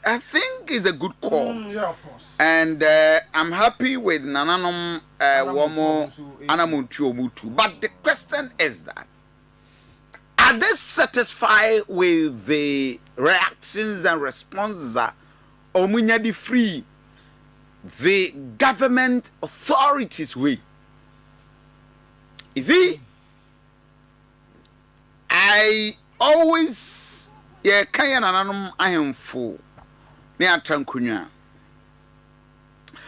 I think it's a good call. Yeah, of course. And I'm happy with Nananom Womo Anamuntu Omutu. But the question is that are they satisfied with the reactions and responses that Omunyadi free the government authorities way? Is it? I always kaya Nananom ahemfo ne atrankunya.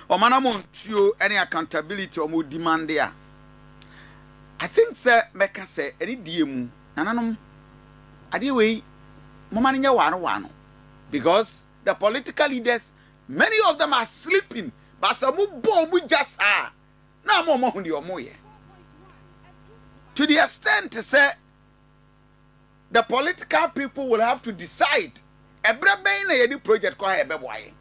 Omanamontuo any accountability or more demand there. I think sir meka say any diemu Nananom adiwe momani nya wano because the political leaders many of them are sleeping but some bomb just are na mo hundi omoye to the extent to say the political people will have to decide every na any project ko ebeboye.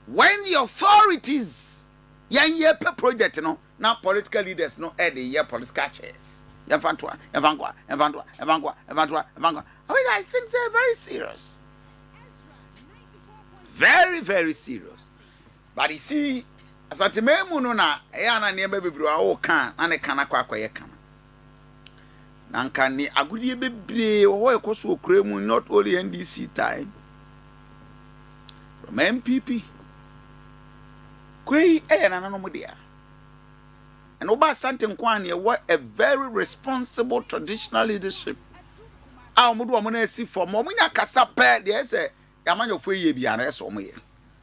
When the authorities yan per project no now political leaders no the year political chairs. I think they're very serious. Very, very serious. But you see, Asante memu no na na niembe bebre a kan na ne kana kwakwa ye kana. Na nka ni agudie bebre wo ekoso okremu not only NDC time. From MPP Kwe Nananom dia. And Oba Asante Nkwani what a very responsible traditional leadership. Mudu amuna si for mo munya kasa pe de say yamanyo fo ye bia na eso mo ye.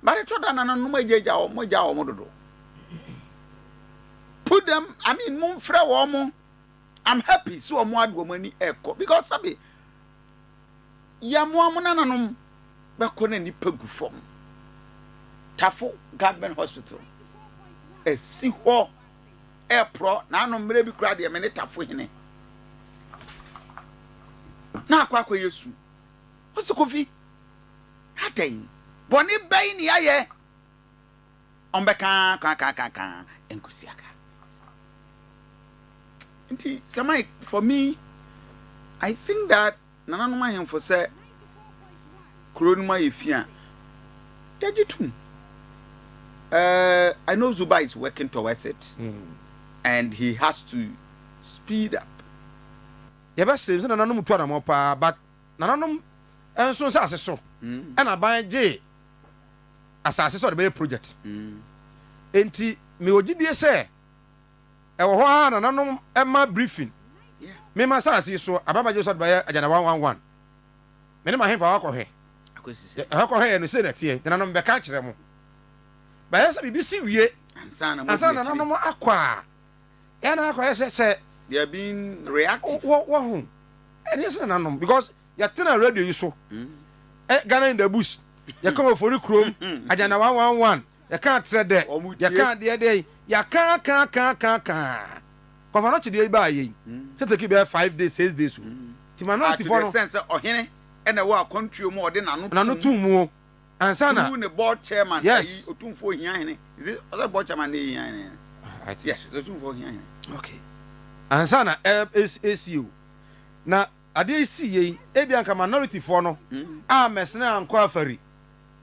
But it told Nananom ejeja o mo ja o mo dodo. Put them, I mean mum fra wo mo. I'm happy so mo adwo mani eko because sabi ya mo Nananom be ko na ni pagu fom. Tafo government hospital a siho air pro na no mre bi kra de me ne tafo hene na akwa yesu osi Kofi haten boni bayi ni aye ombeka ka enkusiaka nti samai for me I think that Nananom ahemfo say kronuma yefia tajitum. I know Zuba is working towards it, and he has to speed up. Yeah, but still, Nananom try more pa, but Nananom and so so, and I buy J as assessor the project. Enti me oji say, e wo ho Nananom Emma briefing. Me ma sa so ababa Joseph by Ajana 111. Me ne ma hemfa akọ he. Akọ he no say that here, Nananom be ka kire mo. But yes, BBC we Asana Nananom akwa. Ya na akwa say they are being reactive. What and yes Nananom because you turn a radio you so. Ghana in the bush. You come for the chrome. Ajana 111. You can't trade there. You can't there. You can't. Come on, today by ye. So take it 5 days, 6 days. Timano to the sense of hene and a war country more than no 2 more. And Sana, the board chairman, yes, 2 4 yen. Is it other board chairman? Yes, the 2 4 yen. Okay. And Sana, is you. Now, I did see ye, Ebianca minority for no. Messina and Quaffery.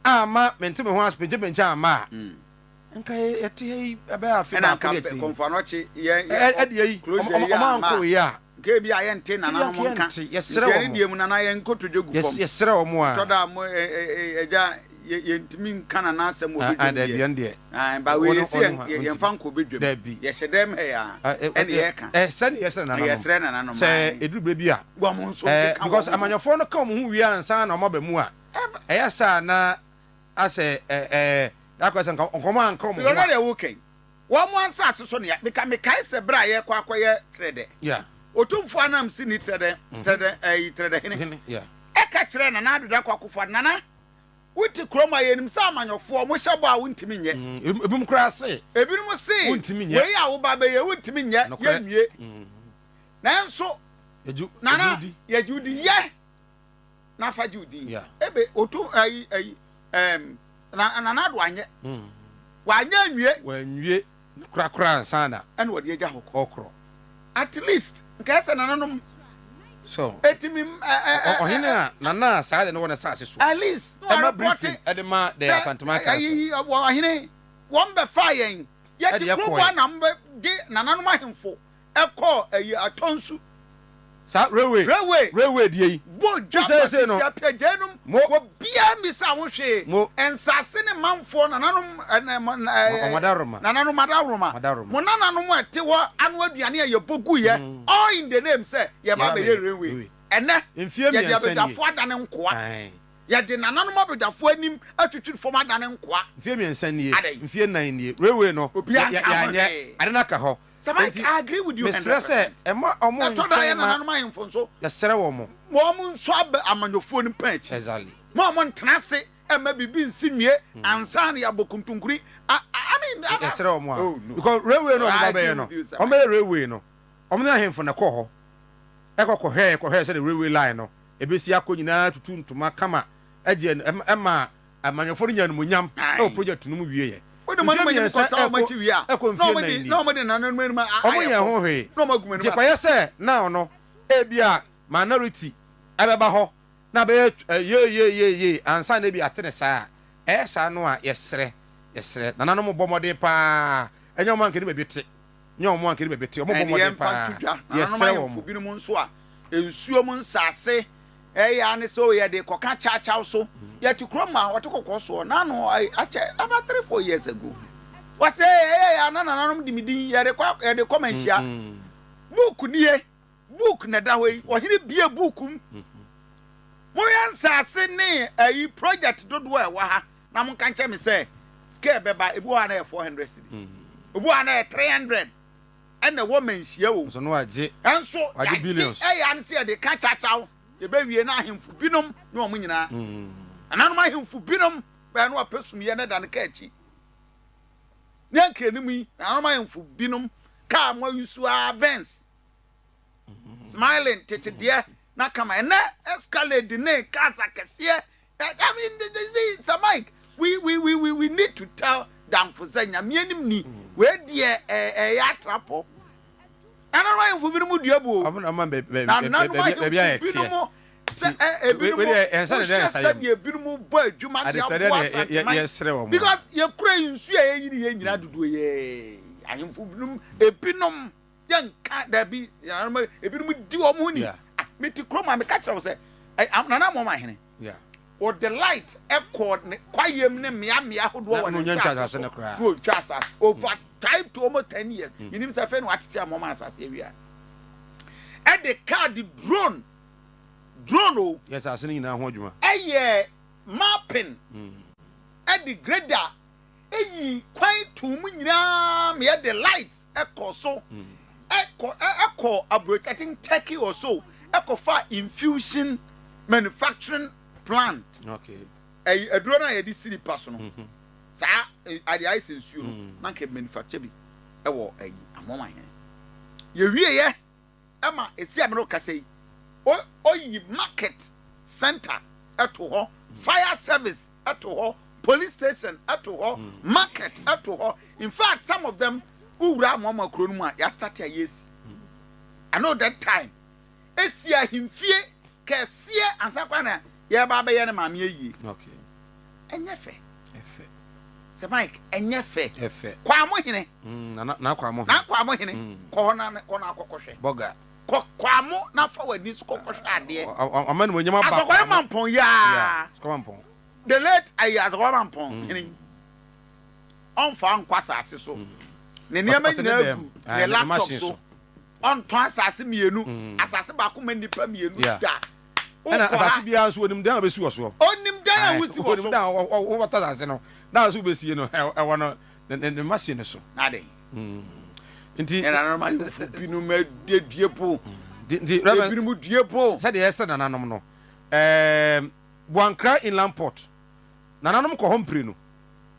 Ma, Mentime was Benjamin Chama. And Kay about and I come for noche, yeah. Kebi ayente Nananom kan yes sir diemu na yen ko tojogu fom yes sir o mo a toda mo eja yentimi kan na asem obi de ba we si yen fan ko bedwem ye hyedem he ya ene ye kan send yes Nananom yes Nananom say edurube bia gwa mo nso because amanyofo no kam hu wi ansa na omo ba mu a eyasa na ase akwese nkomo ankom because they are working one one sass so ne me kai se bra ye kwa akoye trade yeah otumfo anam si ni trade hene yeah eka kire na adoda kwakofo nana wuti kroma yenim sa amanyofo mo hyebo a wuntimi nye ebim kra se ebinum se wuntimi nye we ya wo ba be ye wuntimi nye ye nwie nanso nana ye judi ye na fa judi ebe otu nana ado anye wanya nwie wanwie kra sana ene wode agya hokro okro at least nkasa Nananom so etimi ohine nana saa de no wona saase so at least no Emma report briefing edema de Asante man council ohine won be fa yen ye ti probo na mbe de nananom ahemfo ekọ atonsu sa railway die bo japa no apagenum wo bia mi sa wo hwe ensase ne manfo nananom madaroma mo nananom ate wo anu aduane ye bogu ye all in the name say ye ba be railway ene ye de abedafo adane nkoa ye de nananom abedafo anim atwitwi fom adane nkoa mfie mi ensanie mfie nan nie railway no ya anye ade na ka ho Somebody, I agree with you. Mr. Emma, I'm told I am an phone so. The ceremony. Woman swab a man your phone patch. Exactly. Mom, Trase, and maybe being senior and Sani Abokuntungri. I mean, the ceremony. Because railway no, I'm a railway no. I'm not him from the coho. Echo hair, said the railway line. No, a BC Akuna to tune to my kama. Again, Emma, a manufacturing munyam. Oh, project to move ye. The money you got how much we are. Nobody, no say now ebia minority ebeba ho na be ye ansa na bi atene saa sa no a yesre nananom bomode pa enyo man kede bebete nyo mo an kede bebete omo bomode pa yesre wo mo binu nso a ensuo mu nsase ya ne so ye de koka chachaw so ya tikroma watukoko so na no ache about 3-4 years ago was say nananom dimidi ya de commentia book nie book na da we ohiri bie bookum mo yan nsase ne ayi project dodo e wa ha na mo kan che me say scale beba ebu wa na 400 cedis ebu wa na 300 and the woman hia wo so no age enso age billions ya ne say de ka chachaw ye be wie na ahemfu binom ne omo nyina ananom ahemfu binom ba no apesum ye na da ne ka achi nyanke ni mu ananom ahemfu binom ka mo yusu a Benz smiling tete dia na kama na escalate ne casa kese I mean this Mike we need to tell them for say nyamienim ni we dia ya trapo ananom ahemfu binom duabu amama be ya etie say because you cry nsu ye nyina dodo ye ahemfu binum ebinom yanka da bi ebinom di o mo ni meti kroma me ka kire say nana mo ma hene or the light echo kwayem ne mea hodo wo no nyantwa ne kra no twasa over time to almost 10 years yinim say fe no achicha mo ma asase ewia e the car the drone oh yes asene nyina ho adwuma eye mapping the grader eyi kwan tum nyina me the lights echo so echo abroadcasting Turkey or so echo for infusion manufacturing plant okay aduro na ye di city pass no sa ade ice nsuo no na ke manufacture bi ewo amoma hen ye wie ye ema esi amero kasei oyi market center eto ho fire service eto ho police station eto ho market eto ho in fact some of them ura mama kro nu a ya start yes I know that time esia himfie kese ansakwa na ye ba be ye na mame yi okay enyefe se Mike enyefe efe kwa mo hene na kwa mo hene ko na akokoswe boga kwa mo na fa wani su kokoswe ade amanu mo nyama ba asokwa mampon ya asokwa mampon the late asokwa mampon hene on fa nkwasa ase so ne niam nyina gu ne laptop so on to asase mienu asase ba ko manipa mienu da ana asase bia so onim dan abesu so onim dan awusi wo so onim dan wo wata asase no na so besie no e wono ne machine so na de nti na normal binu ma diepo nti binu mu diepo said yes nananom no Buankra inland port nananom ko hompre no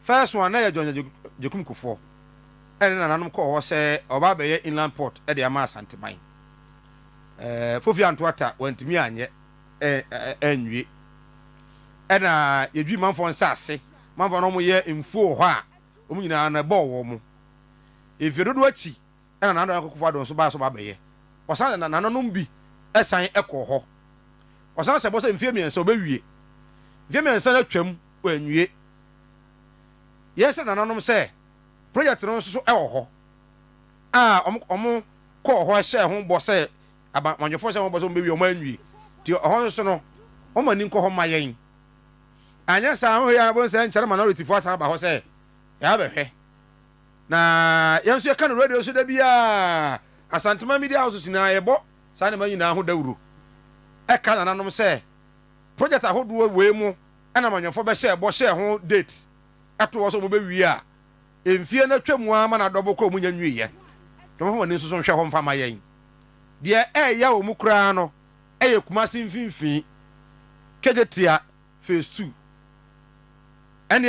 first one na ya John Jekum Kofo nananom ko ho se oba be ye inland port e de ama Asante man Fofi Antoata wantimi anye enwie na yedwi manfo nsase manfo no mo ye mfuo ho a omu nyina na bo wo mo efidodo achi na nananom akokofo adon so ba be ye osan na nananom bi esan ekɔ hɔ ɔsan sɛ bɔ sɛ mfie miɛnsa obewie mfie miɛnsa na twam wanwie yɛsɛ nananom sɛ project no nso so ɛwɔ hɔ a ɔmo kɔɔ hɔ hyɛ ho bɔ sɛ abanwanyɛfoɔ hyɛ ho bɔ sɛ ɔmo bɛwie ɔmo anwie nti ɔhɔ nso no ɔmo ani nkɔ hɔ ma yɛn anyɛ saa ho yɛ anabɔ sɛ nkyɛre minority foɔ atan aba hɔ sɛ yɛabɛhwɛ na yɛn nso yɛka no radio so da biaa asantema media houses nyinaa yɛbɔ saa nneɛma nyinaa ho dawuro ɛka nananom sɛ project ahodoɔ wei mu ɛna amanyɔfoɔ bɛhyɛ hyɛ ho date ɛto wɔ sɛ ɔmo bɛwie a mfie no atwa mu ama na dɔbɔ kɔ ɔmo nya nwieɛ dɔmɔ fɔ ne nso so nhwɛ hɔ mfa ma yɛn deɛ ɛyɛ wɔ mu koraa no ɛyɛ Kumasi mfimfini Kejetia phase 2 ɛne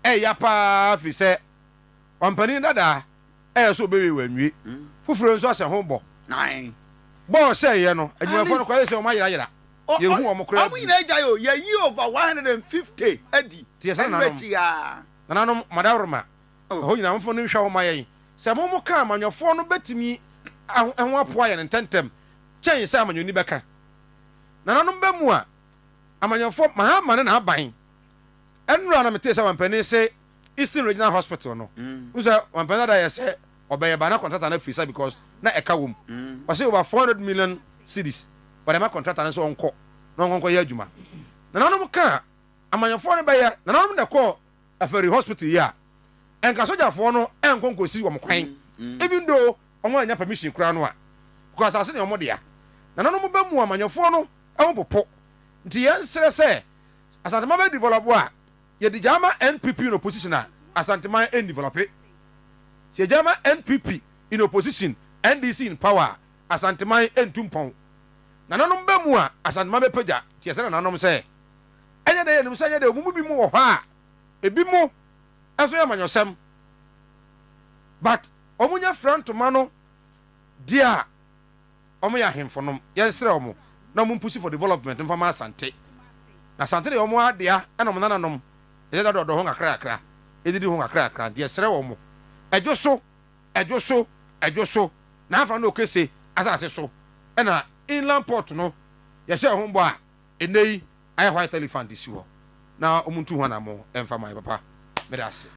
ɛyɛ paa fi sɛ ɔmpanin dada ɛyɛ so ɔbɛwie wanwie foforɔ nso ahyɛ ho bɔ bɔɔ hyɛeɛ no adwumayɛfoɔ no kɔyɛ sɛ ɔma yerayera yɛhu ɔmo koraa ɔmo nyinaa gya yɛ yɛyi over 150 adi tiɛ sɛ nananom madaworoma ɛhɔ nyinaa mfo no nhwɛ ho ma yɛn sɛ momo ka amanyɔfoɔ no bɛtumi ɛho apoa yɛ no ntɛntɛm kyɛn sɛ amanyɔni bɛka nananom bɛ mu a amanyɔfoɔ mahama ne n'aban ɛnura na metee sɛ wampani sɛ Eastern Regional Hospital no sɛ wampani da yɛ sɛ ɔbɛyɛ ba na contractor na firi sa because na ɛka wom ɔsɛ over 400 million cedis ɔde ma contractor no sɛ ɔnkɔ na ɔnkɔ yɛ adwuma nananom ka amanyɔfoɔ no bɛyɛ nananom na kɔ afɛri hospital yi a ɛnka sogyafoɔ no ɛnkɔ nkɔsi wɔn kwan even though ɔmo anya permission koraa no a because asase ne ɔmo dea nananom bɛ mu amanyɔfoɔ no ɛho popo nti yɛn srɛ sɛ asantema bɛ develop a yɛde gyama NPP in opposition a asantema ɛn develop sɛ gyama NPP in opposition NDC in power asantema ɛn tumpɔn nananom bɛ mu a asantema bɛ pagya tiɛ sɛ nananom sɛ ɛnyɛ dɛ yɛnim sɛ ɛnyɛ dɛ ɔmo bi mu wɔ hɔ a ebi mu ɛso yɛ amanyɔsɛm but ɔmo nya fra ntoma no deɛ a ɔmo yɛ ahemfo nom yɛnsrɛ ɔmo na ɔmo mpusi for development mfa ma Asante na Asante deɛ ɔmo adea ɛna ɔmo nananom yɛsɛ dɔdɔ ho kakrakra ɛdidi ho kakrakra deɛ srɛ ɔmo ɛdwo so na afa no okese asase so ɛna inland port no yɛhyɛ ho bɔ a ɛnɛ yi ayɛ white elephant si hɔ na ɔmo ntu ho anamo ɛmfa ma papa mede ase